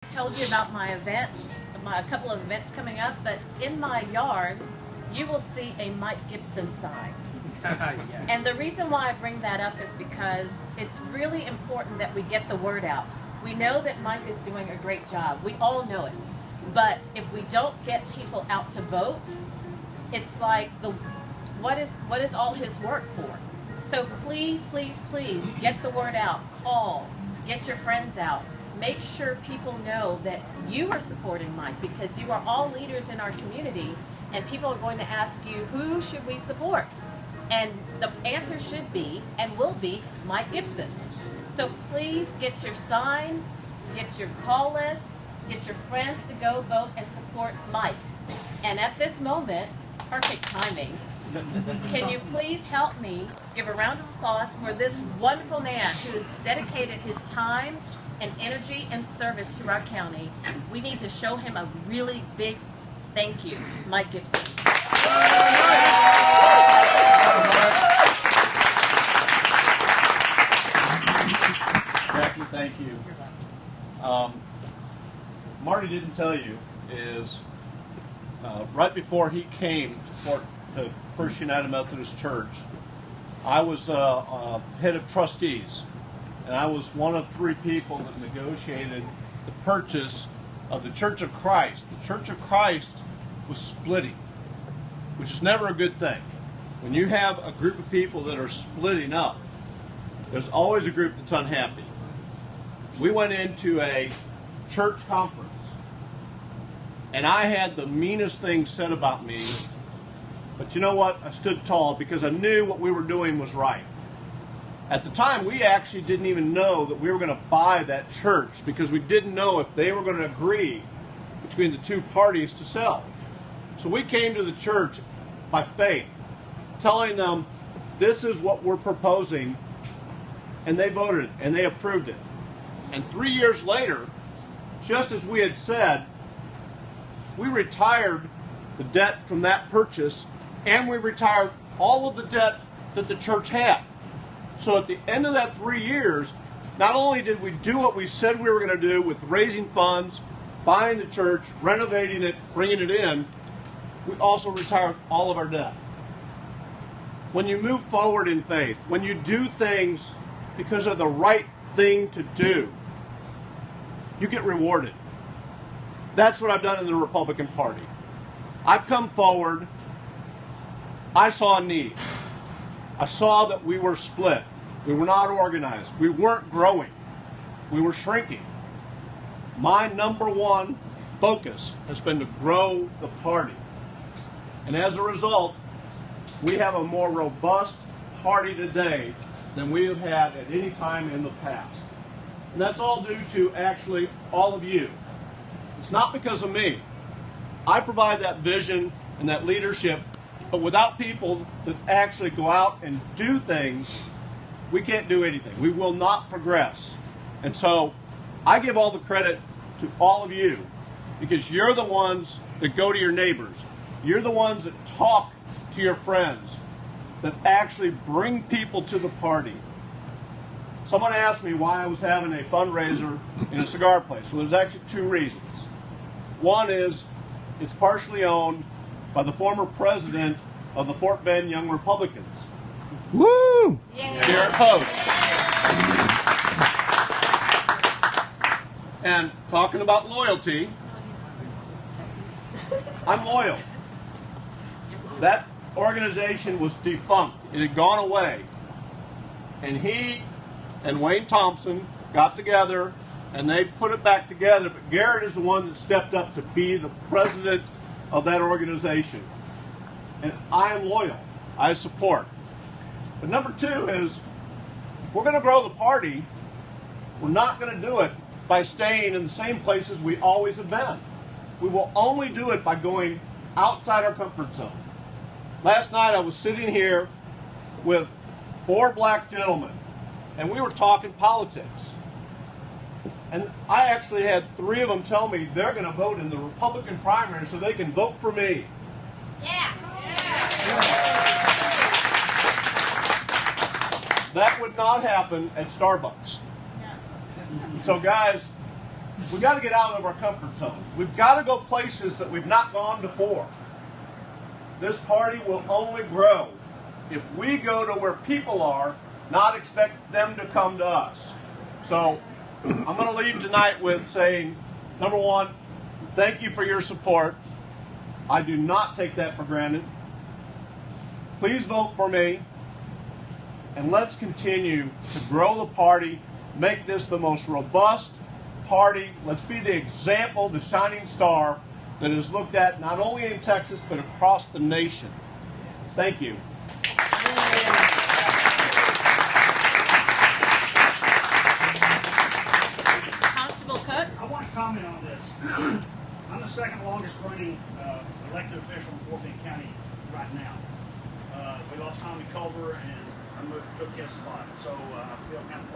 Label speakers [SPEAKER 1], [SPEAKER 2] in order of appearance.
[SPEAKER 1] Told you about my event, a couple of events coming up, but in my yard, you will see a Mike Gibson sign.
[SPEAKER 2] Yes.
[SPEAKER 1] And the reason why I bring that up is because it's really important that we get the word out. We know that Mike is doing a great job. We all know it. But if we don't get people out to vote, it's like what is all his work for? So please, please, please get the word out. Call. Get your friends out. Make sure people know that you are supporting Mike, because you are all leaders in our community, and people are going to ask you, who should we support? And the answer should be and will be Mike Gibson. So please get your signs, get your call list, get your friends to go vote and support Mike. And at this moment, perfect timing, can you please help me give a round of applause for this wonderful man who has dedicated his time and energy and service to our county. We need to show him a really big thank you, Mike Gibson.
[SPEAKER 2] Jackie, thank you. Marty didn't tell you is right before he came to First United Methodist Church, I was head of trustees, and I was one of 3 people that negotiated the purchase of the Church of Christ. The Church of Christ was splitting, which is never a good thing. When you have a group of people that are splitting up, there's always a group that's unhappy. We went into a church conference, and I had the meanest things said about me, but you know what? I stood tall because I knew what we were doing was right. At the time, we actually didn't even know that we were going to buy that church, because we didn't know if they were going to agree between the 2 parties to sell. So we came to the church by faith, telling them, this is what we're proposing, and they voted and they approved it. And 3 years later, just as we had said, we retired the debt from that purchase, and we retired all of the debt that the church had. So at the end of that 3 years, not only did we do what we said we were going to do with raising funds, buying the church, renovating it, bringing it in, we also retired all of our debt. When you move forward in faith, when you do things because of the right thing to do, you get rewarded. That's what I've done in the Republican Party. I've come forward. I saw a need. I saw that we were split. We were not organized. We weren't growing. We were shrinking. My number one focus has been to grow the party. And as a result, we have a more robust party today than we have had at any time in the past. And that's all due to actually all of you. It's not because of me. I provide that vision and that leadership, but without people that actually go out and do things, we can't do anything. We will not progress. And so I give all the credit to all of you, because you're the ones that go to your neighbors. You're the ones that talk to your friends, that actually bring people to the party. Someone asked me why I was having a fundraiser in a cigar place. Well, there's actually 2 reasons. One is it's partially owned by the former president of the Fort Bend Young Republicans.
[SPEAKER 3] Woo!
[SPEAKER 1] Yeah.
[SPEAKER 2] Garrett Post. And talking about loyalty, I'm loyal. That organization was defunct. It had gone away. And he and Wayne Thompson got together and they put it back together. But Garrett is the one that stepped up to be the president of that organization. And I am loyal. I support. But number 2 is, if we're going to grow the party, we're not going to do it by staying in the same places we always have been. We will only do it by going outside our comfort zone. Last night I was sitting here with 4 black gentlemen, and we were talking politics. And I actually had 3 of them tell me they're going to vote in the Republican primary so they can vote for me.
[SPEAKER 1] Yeah.
[SPEAKER 2] That would not happen at Starbucks. So guys, we've got to get out of our comfort zone. We've got to go places that we've not gone before. This party will only grow if we go to where people are, not expect them to come to us. So I'm going to leave tonight with saying, number one, thank you for your support. I do not take that for granted. Please vote for me, and let's continue to grow the party, make this the most robust party. Let's be the example, the shining star that is looked at not only in Texas, but across the nation. Thank you.
[SPEAKER 1] Constable Cook?
[SPEAKER 3] I want to comment on this. I'm the second longest running elected official in Fort Bend County right now. We lost Tommy Culver and I took his spot. So I feel kind of